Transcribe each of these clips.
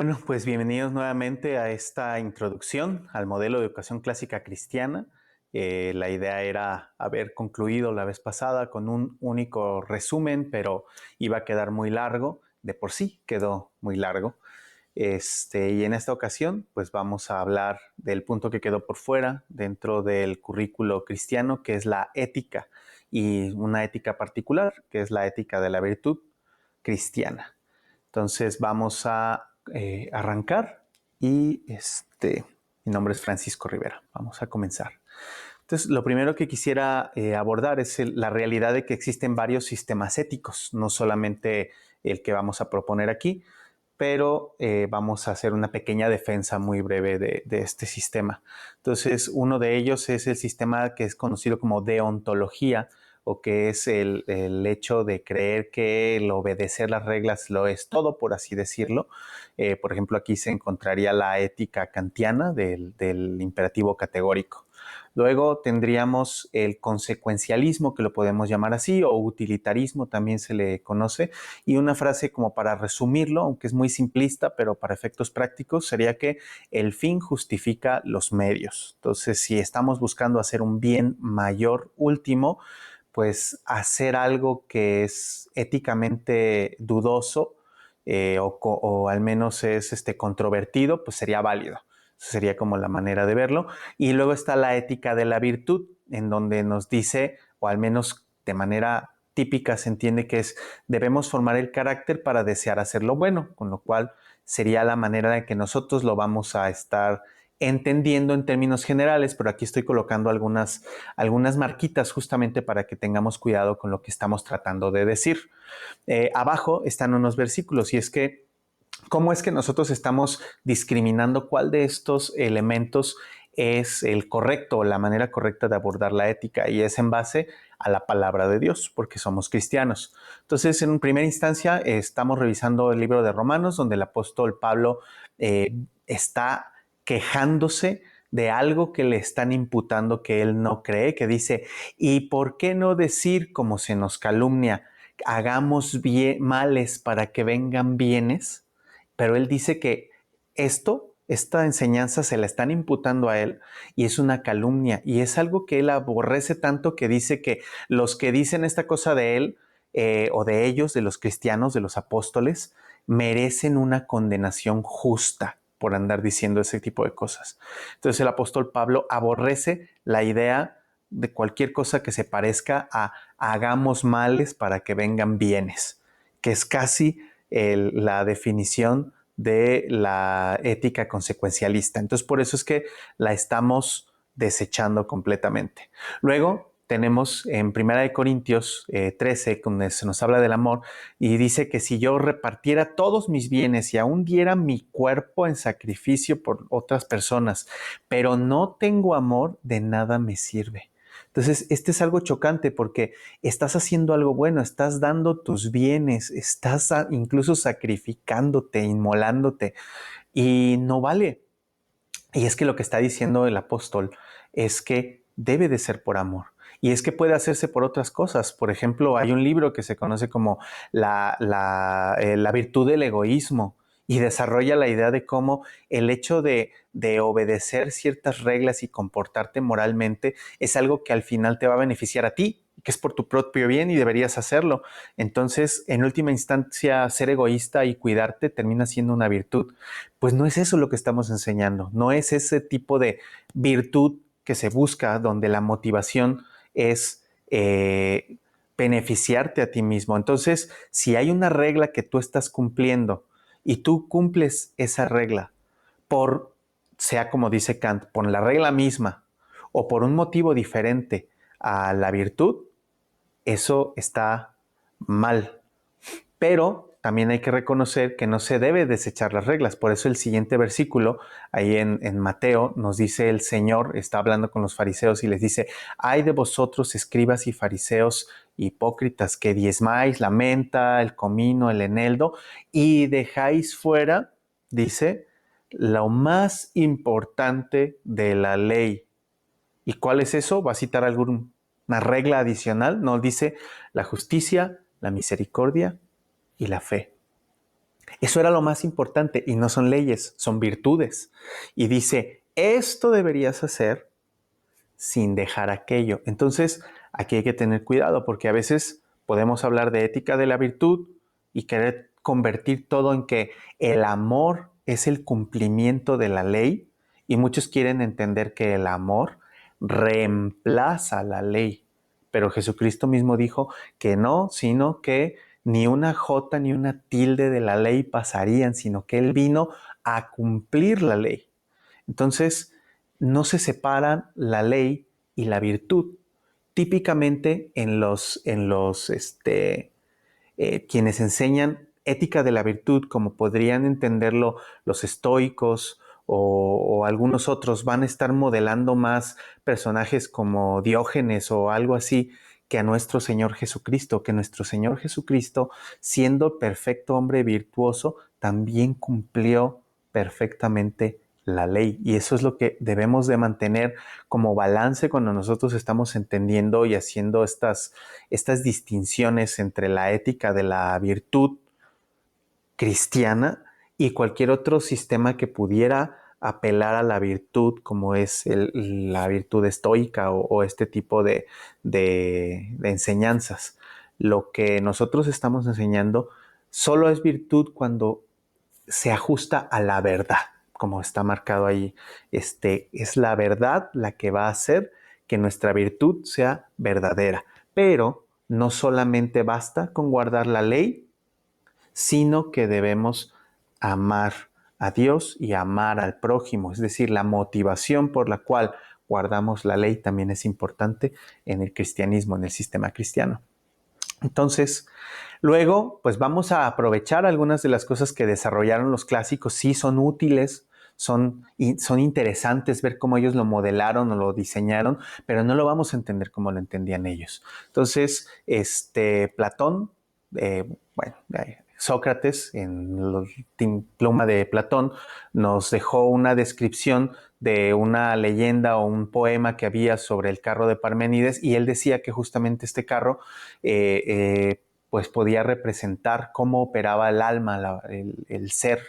Bueno, pues bienvenidos nuevamente a esta introducción al modelo de educación clásica cristiana. La idea era haber concluido la vez pasada con un único resumen, pero iba a quedar muy largo. De por sí quedó muy largo. Y en esta ocasión, pues vamos a hablar del punto que quedó por fuera dentro del currículo cristiano, que es la ética, y una ética particular, que es la ética de la virtud cristiana. Entonces vamos a arrancar y mi nombre es Francisco Rivera. Vamos a comenzar. Entonces, lo primero que quisiera abordar es la realidad de que existen varios sistemas éticos, no solamente el que vamos a proponer aquí, pero vamos a hacer una pequeña defensa muy breve de este sistema. Entonces, uno de ellos es el sistema que es conocido como deontología, o que es el hecho de creer que el obedecer las reglas lo es todo, por así decirlo. Por ejemplo, aquí se encontraría la ética kantiana del imperativo categórico. Luego tendríamos el consecuencialismo, que lo podemos llamar así, o utilitarismo también se le conoce. Y una frase como para resumirlo, aunque es muy simplista, pero para efectos prácticos, sería que el fin justifica los medios. Entonces, si estamos buscando hacer un bien mayor último, pues hacer algo que es éticamente dudoso o al menos es controvertido, pues sería válido. Eso sería como la manera de verlo. Y luego está la ética de la virtud, en donde nos dice, o al menos de manera típica se entiende que es debemos formar el carácter para desear hacer lo bueno, con lo cual sería la manera en que nosotros lo vamos a estar entendiendo en términos generales, pero aquí estoy colocando algunas marquitas justamente para que tengamos cuidado con lo que estamos tratando de decir. Abajo están unos versículos y es que ¿cómo es que nosotros estamos discriminando cuál de estos elementos es el correcto o la manera correcta de abordar la ética? Y es en base a la palabra de Dios, porque somos cristianos. Entonces, en primera instancia, estamos revisando el libro de Romanos, donde el apóstol Pablo está quejándose de algo que le están imputando que él no cree, que dice, ¿y por qué no decir, como se nos calumnia, hagamos males para que vengan bienes? Pero él dice que esta enseñanza se la están imputando a él y es una calumnia y es algo que él aborrece tanto que dice que los que dicen esta cosa de él o de ellos, de los cristianos, de los apóstoles, merecen una condenación justa por andar diciendo ese tipo de cosas. Entonces el apóstol Pablo aborrece la idea de cualquier cosa que se parezca a hagamos males para que vengan bienes, que es casi la definición de la ética consecuencialista. Entonces, por eso es que la estamos desechando completamente. Luego tenemos en 1 Corintios 13, donde se nos habla del amor, y dice que si yo repartiera todos mis bienes y aún diera mi cuerpo en sacrificio por otras personas, pero no tengo amor, de nada me sirve. Entonces, este es algo chocante porque estás haciendo algo bueno, estás dando tus bienes, estás incluso sacrificándote, inmolándote y no vale. Y es que lo que está diciendo el apóstol es que debe de ser por amor. Y es que puede hacerse por otras cosas. Por ejemplo, hay un libro que se conoce como la virtud del egoísmo y desarrolla la idea de cómo el hecho de obedecer ciertas reglas y comportarte moralmente es algo que al final te va a beneficiar a ti, que es por tu propio bien y deberías hacerlo. Entonces, en última instancia, ser egoísta y cuidarte termina siendo una virtud. Pues no es eso lo que estamos enseñando, no es ese tipo de virtud que se busca donde la motivación es beneficiarte a ti mismo. Entonces, si hay una regla que tú estás cumpliendo y tú cumples esa regla por, sea como dice Kant, por la regla misma o por un motivo diferente a la virtud, eso está mal. Pero también hay que reconocer que no se debe desechar las reglas. Por eso el siguiente versículo, ahí en Mateo, nos dice el Señor, está hablando con los fariseos y les dice, ay de vosotros, escribas y fariseos hipócritas, que diezmáis la menta, el comino, el eneldo, y dejáis fuera, dice, lo más importante de la ley. ¿Y cuál es eso? Va a citar alguna regla adicional. No, dice la justicia, la misericordia y la fe. Eso era lo más importante y no son leyes, son virtudes. Y dice, esto deberías hacer sin dejar aquello. Entonces, aquí hay que tener cuidado porque a veces podemos hablar de ética de la virtud y querer convertir todo en que el amor es el cumplimiento de la ley y muchos quieren entender que el amor reemplaza la ley. Pero Jesucristo mismo dijo que no, sino que ni una jota ni una tilde de la ley pasarían, sino que Él vino a cumplir la ley. Entonces, no se separan la ley y la virtud. Típicamente quienes enseñan ética de la virtud, como podrían entenderlo los estoicos o algunos otros, van a estar modelando más personajes como Diógenes o algo así que a nuestro Señor Jesucristo, que nuestro Señor Jesucristo, siendo perfecto hombre virtuoso, también cumplió perfectamente la ley. Y eso es lo que debemos de mantener como balance cuando nosotros estamos entendiendo y haciendo estas distinciones entre la ética de la virtud cristiana y cualquier otro sistema que pudiera apelar a la virtud, como es la virtud estoica o este tipo de enseñanzas. Lo que nosotros estamos enseñando solo es virtud cuando se ajusta a la verdad, como está marcado ahí. Es la verdad la que va a hacer que nuestra virtud sea verdadera. Pero no solamente basta con guardar la ley, sino que debemos amar a Dios y amar al prójimo. Es decir, la motivación por la cual guardamos la ley también es importante en el cristianismo, en el sistema cristiano. Entonces, luego, pues vamos a aprovechar algunas de las cosas que desarrollaron los clásicos. Sí, son útiles, son interesantes ver cómo ellos lo modelaron o lo diseñaron, pero no lo vamos a entender como lo entendían ellos. Entonces, Platón, bueno, Sócrates, en la pluma de Platón, nos dejó una descripción de una leyenda o un poema que había sobre el carro de Parménides, y él decía que justamente este carro pues podía representar cómo operaba el alma, el ser,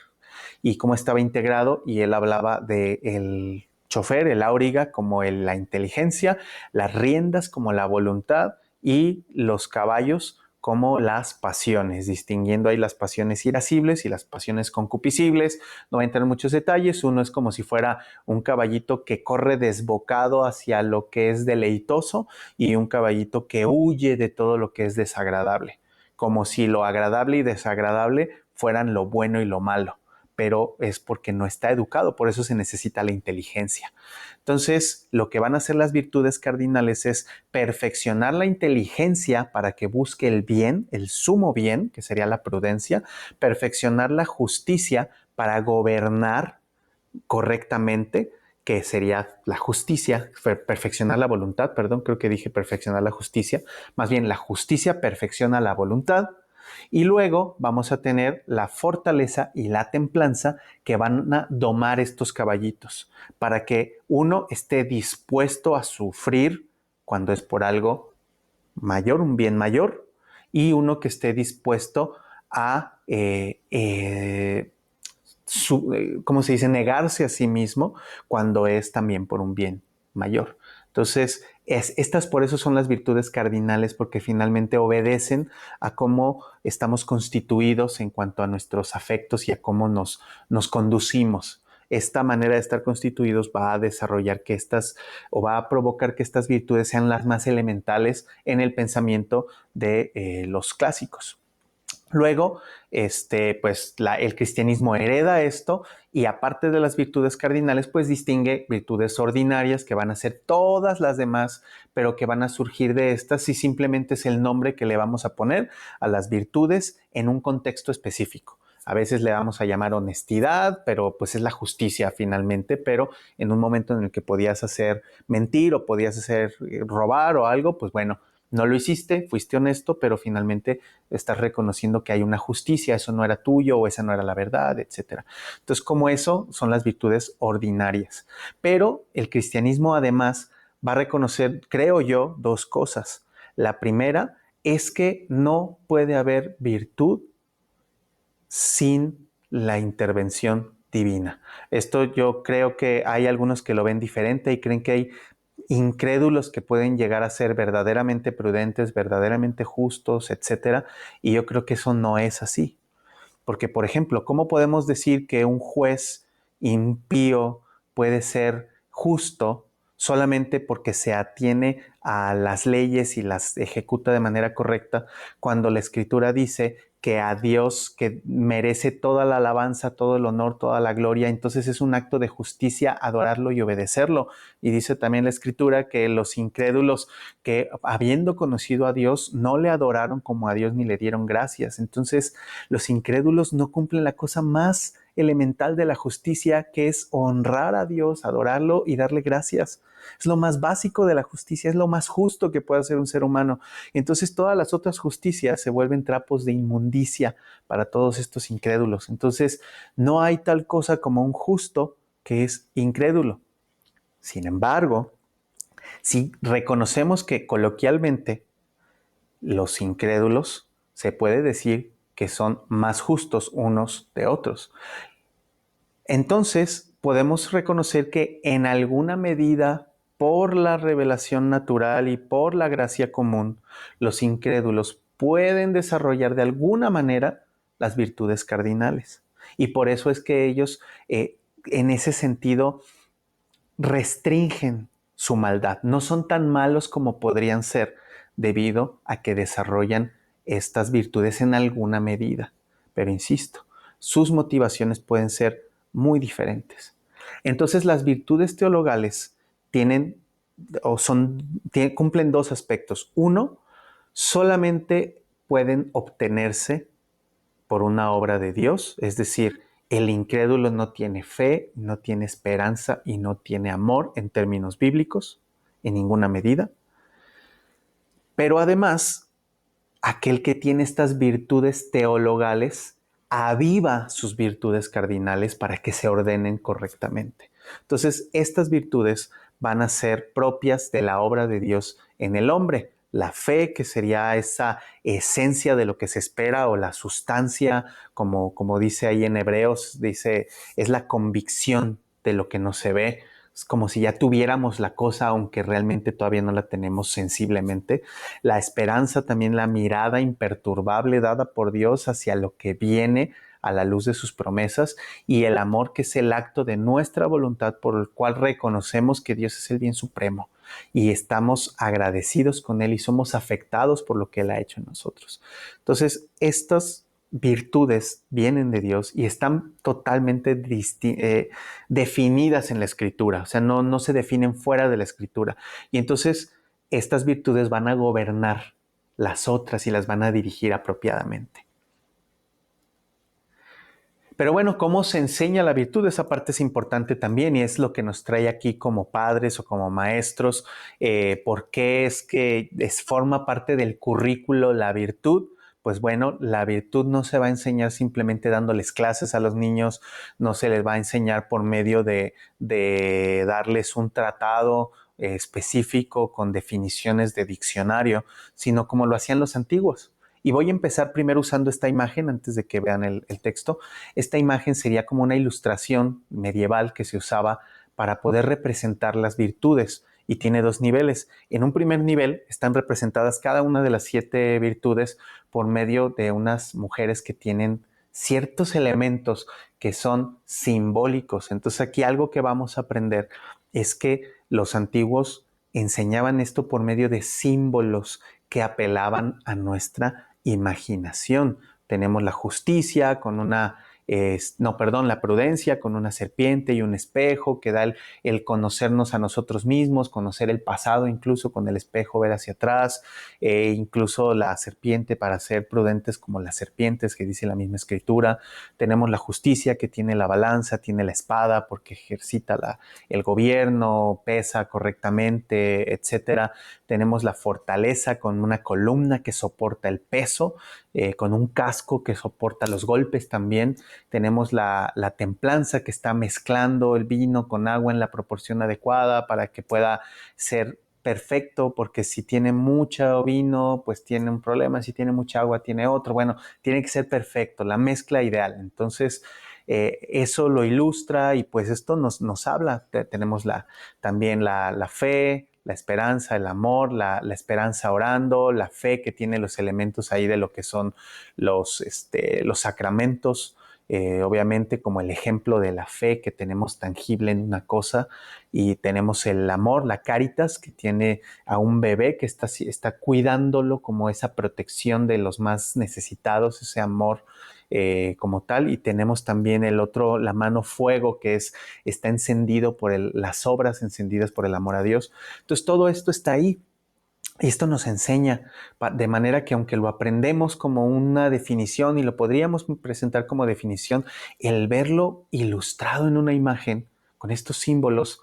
y cómo estaba integrado, y él hablaba del chofer, el auriga, como la inteligencia, las riendas como la voluntad y los caballos como las pasiones, distinguiendo ahí las pasiones irascibles y las pasiones concupiscibles. No voy a entrar en muchos detalles. Uno es como si fuera un caballito que corre desbocado hacia lo que es deleitoso y un caballito que huye de todo lo que es desagradable, como si lo agradable y desagradable fueran lo bueno y lo malo, pero es porque no está educado, por eso se necesita la inteligencia. Entonces, lo que van a hacer las virtudes cardinales es perfeccionar la inteligencia para que busque el bien, el sumo bien, que sería la prudencia, perfeccionar la justicia para gobernar correctamente, que sería la justicia, perfeccionar la voluntad, perdón, creo que dije perfeccionar la justicia, más bien la justicia perfecciona la voluntad, y luego vamos a tener la fortaleza y la templanza que van a domar estos caballitos para que uno esté dispuesto a sufrir cuando es por algo mayor, un bien mayor, y uno que esté dispuesto a ¿cómo se dice?, negarse a sí mismo cuando es también por un bien mayor. Entonces, estas por eso son las virtudes cardinales, porque finalmente obedecen a cómo estamos constituidos en cuanto a nuestros afectos y a cómo nos conducimos. Esta manera de estar constituidos va a desarrollar que o va a provocar que estas virtudes sean las más elementales en el pensamiento de los clásicos. Luego, pues el cristianismo hereda esto, y aparte de las virtudes cardinales, pues distingue virtudes ordinarias que van a ser todas las demás, pero que van a surgir de estas, y simplemente es el nombre que le vamos a poner a las virtudes en un contexto específico. A veces le vamos a llamar honestidad, pero pues es la justicia finalmente, pero en un momento en el que podías hacer mentir o podías hacer robar o algo, pues bueno, no lo hiciste, fuiste honesto, pero finalmente estás reconociendo que hay una justicia, eso no era tuyo o esa no era la verdad, etc. Entonces, como eso son las virtudes ordinarias. Pero el cristianismo además va a reconocer, creo yo, dos cosas. La primera es que no puede haber virtud sin la intervención divina. Esto yo creo que hay algunos que lo ven diferente y creen que hay incrédulos que pueden llegar a ser verdaderamente prudentes, verdaderamente justos, etcétera, y yo creo que eso no es así. Porque, por ejemplo, ¿cómo podemos decir que un juez impío puede ser justo solamente porque se atiene a las leyes y las ejecuta de manera correcta, cuando la Escritura dice que a Dios, que merece toda la alabanza, todo el honor, toda la gloria, entonces es un acto de justicia adorarlo y obedecerlo? Y dice también la Escritura que los incrédulos que habiendo conocido a Dios no le adoraron como a Dios ni le dieron gracias. Entonces, los incrédulos no cumplen la cosa más elemental de la justicia, que es honrar a Dios, adorarlo y darle gracias. Es lo más básico de la justicia, es lo más justo que puede hacer un ser humano. Entonces todas las otras justicias se vuelven trapos de inmundicia para todos estos incrédulos. Entonces no hay tal cosa como un justo que es incrédulo. Sin embargo, si reconocemos que coloquialmente los incrédulos se puede decir que son más justos unos de otros, entonces podemos reconocer que en alguna medida, por la revelación natural y por la gracia común, los incrédulos pueden desarrollar de alguna manera las virtudes cardinales. Y por eso es que ellos, en ese sentido, restringen su maldad. No son tan malos como podrían ser debido a que desarrollan estas virtudes en alguna medida. Pero insisto, sus motivaciones pueden ser muy diferentes. Entonces las virtudes teologales tienen o cumplen dos aspectos. Uno, solamente pueden obtenerse por una obra de Dios, es decir, el incrédulo no tiene fe, no tiene esperanza y no tiene amor en términos bíblicos, en ninguna medida. Pero además, aquel que tiene estas virtudes teologales aviva sus virtudes cardinales para que se ordenen correctamente. Entonces, estas virtudes van a ser propias de la obra de Dios en el hombre. La fe, que sería esa esencia de lo que se espera, o la sustancia, como dice ahí en Hebreos, dice, es la convicción de lo que no se ve. Es como si ya tuviéramos la cosa, aunque realmente todavía no la tenemos sensiblemente. La esperanza, también la mirada imperturbable dada por Dios hacia lo que viene a la luz de sus promesas, y el amor, que es el acto de nuestra voluntad por el cual reconocemos que Dios es el bien supremo y estamos agradecidos con Él y somos afectados por lo que Él ha hecho en nosotros. Entonces, estas virtudes vienen de Dios y están totalmente definidas en la Escritura, o sea, no se definen fuera de la Escritura. Y entonces estas virtudes van a gobernar las otras y las van a dirigir apropiadamente. Pero bueno, ¿cómo se enseña la virtud? Esa parte es importante también y es lo que nos trae aquí como padres o como maestros. ¿Por qué es que forma parte del currículo la virtud? Pues bueno, la virtud no se va a enseñar simplemente dándoles clases a los niños, no se les va a enseñar por medio de darles un tratado específico con definiciones de diccionario, sino como lo hacían los antiguos. Y voy a empezar primero usando esta imagen antes de que vean el texto. Esta imagen sería como una ilustración medieval que se usaba para poder representar las virtudes, y tiene dos niveles. En un primer nivel están representadas cada una de las 7 virtudes por medio de unas mujeres que tienen ciertos elementos que son simbólicos. Entonces aquí algo que vamos a aprender es que los antiguos enseñaban esto por medio de símbolos que apelaban a nuestra imaginación. Tenemos la justicia con la prudencia con una serpiente y un espejo que da el conocernos a nosotros mismos, conocer el pasado, incluso con el espejo ver hacia atrás, incluso la serpiente para ser prudentes como las serpientes que dice la misma Escritura. Tenemos la justicia, que tiene la balanza, tiene la espada porque ejercita el gobierno, pesa correctamente, etcétera. Tenemos la fortaleza con una columna que soporta el peso, con un casco que soporta los golpes también. Tenemos la templanza, que está mezclando el vino con agua en la proporción adecuada para que pueda ser perfecto, porque si tiene mucho vino, pues tiene un problema, si tiene mucha agua, tiene otro. Bueno, tiene que ser perfecto, la mezcla ideal. Entonces, eso lo ilustra y pues esto nos habla. Tenemos también la fe, la esperanza, el amor, la esperanza orando, la fe que tiene los elementos ahí de lo que son los sacramentos, obviamente como el ejemplo de la fe que tenemos tangible en una cosa, y tenemos el amor, la caritas, que tiene a un bebé que está cuidándolo como esa protección de los más necesitados, ese amor como tal. Y tenemos también el otro, la mano fuego, que está encendido por las obras encendidas por el amor a Dios. Entonces todo esto está ahí. Y esto nos enseña de manera que aunque lo aprendemos como una definición y lo podríamos presentar como definición, el verlo ilustrado en una imagen con estos símbolos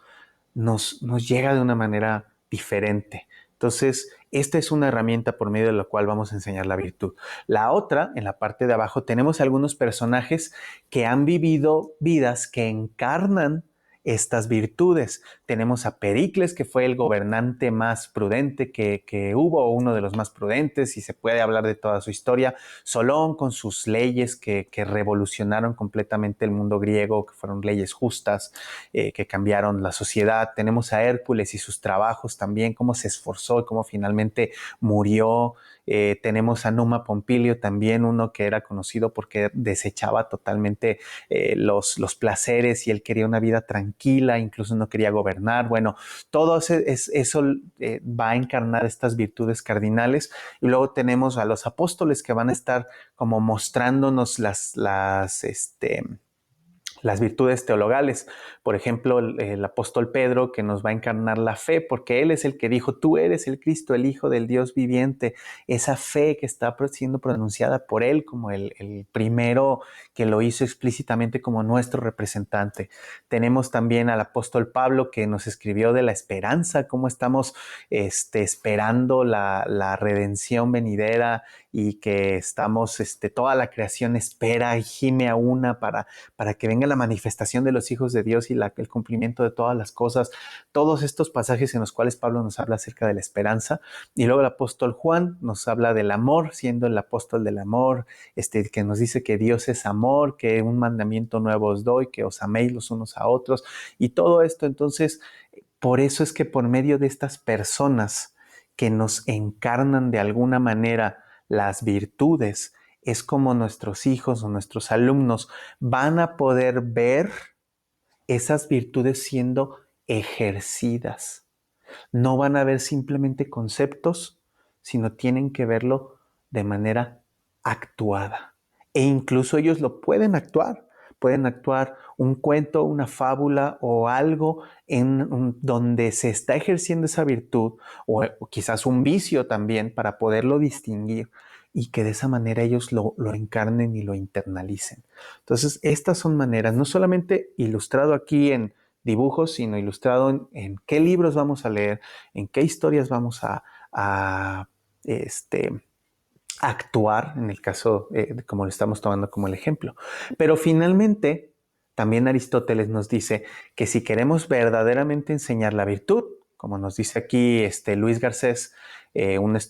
nos llega de una manera diferente. Entonces, esta es una herramienta por medio de la cual vamos a enseñar la virtud. La otra, en la parte de abajo, tenemos algunos personajes que han vivido vidas que encarnan estas virtudes. Tenemos a Pericles, que fue el gobernante más prudente que hubo, uno de los más prudentes, y se puede hablar de toda su historia. Solón, con sus leyes que revolucionaron completamente el mundo griego, que fueron leyes justas, que cambiaron la sociedad. Tenemos a Hércules y sus trabajos también, cómo se esforzó y cómo finalmente murió. Tenemos a Numa Pompilio también, uno que era conocido porque desechaba totalmente los placeres, y él quería una vida tranquila, incluso no quería gobernar. Bueno, todo eso va a encarnar estas virtudes cardinales. Y luego tenemos a los apóstoles, que van a estar como mostrándonos las virtudes teologales. Por ejemplo, el apóstol Pedro, que nos va a encarnar la fe, porque él es el que dijo: tú eres el Cristo, el Hijo del Dios viviente. Esa fe que está siendo pronunciada por él como el primero que lo hizo explícitamente como nuestro representante. Tenemos también al apóstol Pablo, que nos escribió de la esperanza, cómo estamos esperando la redención venidera, y que estamos, toda la creación espera y gime a una para que venga la manifestación de los hijos de Dios y el cumplimiento de todas las cosas. Todos estos pasajes en los cuales Pablo nos habla acerca de la esperanza. Y luego el apóstol Juan nos habla del amor, siendo el apóstol del amor, que nos dice que Dios es amor, que un mandamiento nuevo os doy, que os améis los unos a otros. Y todo esto, entonces, por eso es que por medio de estas personas que nos encarnan de alguna manera las virtudes, es como nuestros hijos o nuestros alumnos van a poder ver esas virtudes siendo ejercidas. No van a ver simplemente conceptos, sino tienen que verlo de manera actuada. E incluso ellos lo pueden actuar. Pueden actuar un cuento, una fábula o algo donde se está ejerciendo esa virtud, o quizás un vicio también, para poderlo distinguir, y que de esa manera ellos lo encarnen y lo internalicen. Entonces, estas son maneras, no solamente ilustrado aquí en dibujos, sino ilustrado en qué libros vamos a leer, en qué historias vamos a actuar, en el caso como lo estamos tomando como el ejemplo. Pero finalmente, también Aristóteles nos dice que si queremos verdaderamente enseñar la virtud, como nos dice aquí Luis Garcés,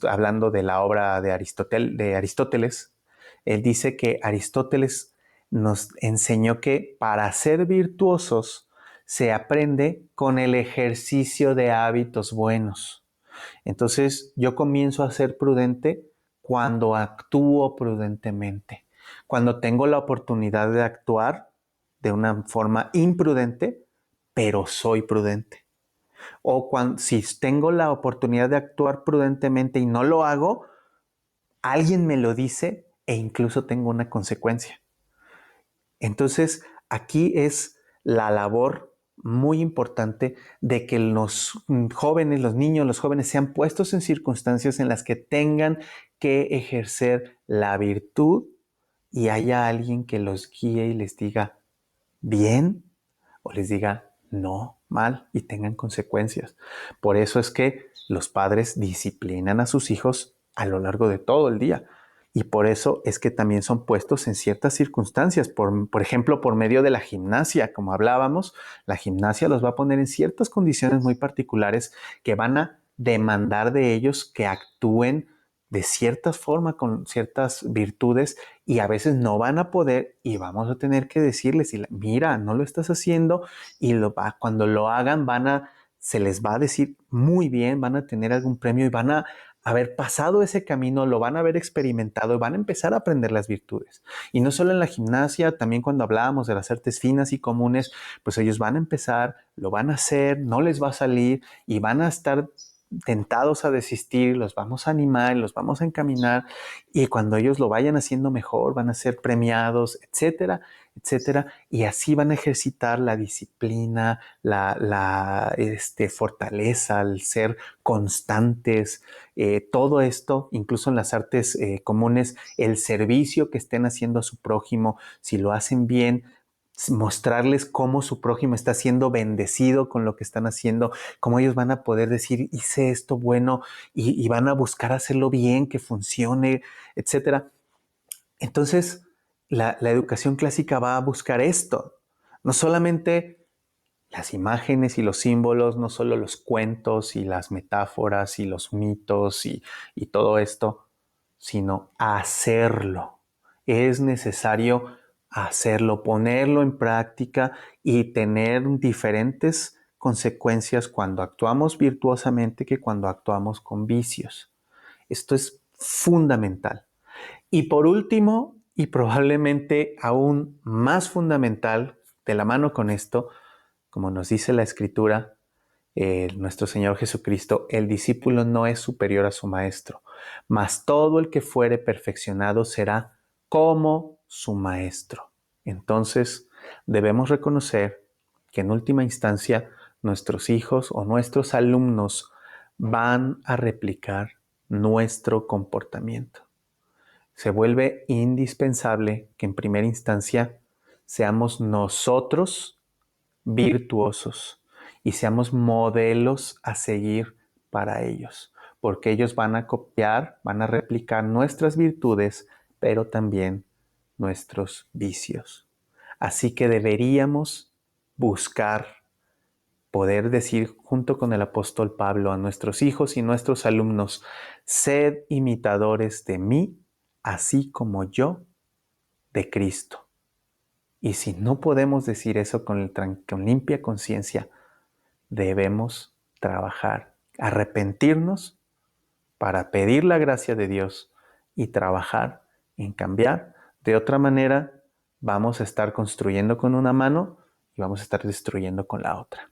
hablando de la obra de Aristóteles, él dice que Aristóteles nos enseñó que para ser virtuosos se aprende con el ejercicio de hábitos buenos. Entonces yo comienzo a ser prudente cuando actúo prudentemente. Cuando tengo la oportunidad de actuar de una forma imprudente, pero soy prudente. O si tengo la oportunidad de actuar prudentemente y no lo hago, alguien me lo dice e incluso tengo una consecuencia. Entonces, aquí es la labor muy importante de que los jóvenes, los niños, los jóvenes sean puestos en circunstancias en las que tengan que ejercer la virtud, y haya alguien que los guíe y les diga bien, o les diga no, mal, y tengan consecuencias. Por eso es que los padres disciplinan a sus hijos a lo largo de todo el día. Y por eso es que también son puestos en ciertas circunstancias. Por ejemplo, por medio de la gimnasia, como hablábamos, la gimnasia los va a poner en ciertas condiciones muy particulares que van a demandar de ellos que actúen de cierta forma, con ciertas virtudes, y a veces no van a poder y vamos a tener que decirles, mira, no lo estás haciendo, y cuando lo hagan se les va a decir muy bien, van a tener algún premio y van a haber pasado ese camino, lo van a haber experimentado y van a empezar a aprender las virtudes. Y no solo en la gimnasia, también cuando hablábamos de las artes finas y comunes, pues ellos van a empezar, lo van a hacer, no les va a salir y van a estar tentados a desistir, los vamos a animar, los vamos a encaminar y cuando ellos lo vayan haciendo mejor van a ser premiados, etcétera, etcétera, y así van a ejercitar la disciplina, la fortaleza, el ser constantes, todo esto, incluso en las artes comunes, el servicio que estén haciendo a su prójimo, si lo hacen bien, mostrarles cómo su prójimo está siendo bendecido con lo que están haciendo, cómo ellos van a poder decir, hice esto bueno y van a buscar hacerlo bien, que funcione, etcétera. Entonces, la educación clásica va a buscar esto, no solamente las imágenes y los símbolos, no solo los cuentos y las metáforas y los mitos y todo esto, sino hacerlo. Es necesario hacerlo, ponerlo en práctica y tener diferentes consecuencias cuando actuamos virtuosamente que cuando actuamos con vicios. Esto es fundamental. Y por último, y probablemente aún más fundamental, de la mano con esto, como nos dice la Escritura, nuestro Señor Jesucristo, el discípulo no es superior a su maestro, mas todo el que fuere perfeccionado será como su maestro. Entonces, debemos reconocer que en última instancia nuestros hijos o nuestros alumnos van a replicar nuestro comportamiento. Se vuelve indispensable que en primera instancia seamos nosotros virtuosos y seamos modelos a seguir para ellos, porque ellos van a copiar, van a replicar nuestras virtudes, pero también nuestros vicios. Así que deberíamos buscar poder decir junto con el apóstol Pablo a nuestros hijos y nuestros alumnos, sed imitadores de mí, así como yo de Cristo. Y si no podemos decir eso con limpia conciencia, debemos trabajar, arrepentirnos para pedir la gracia de Dios y trabajar en cambiar. De otra manera, vamos a estar construyendo con una mano y vamos a estar destruyendo con la otra.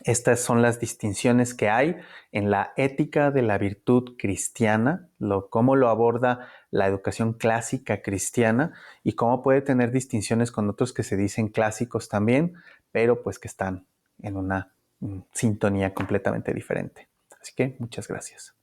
Estas son las distinciones que hay en la ética de la virtud cristiana, cómo lo aborda la educación clásica cristiana y cómo puede tener distinciones con otros que se dicen clásicos también, pero pues que están en una sintonía completamente diferente. Así que muchas gracias.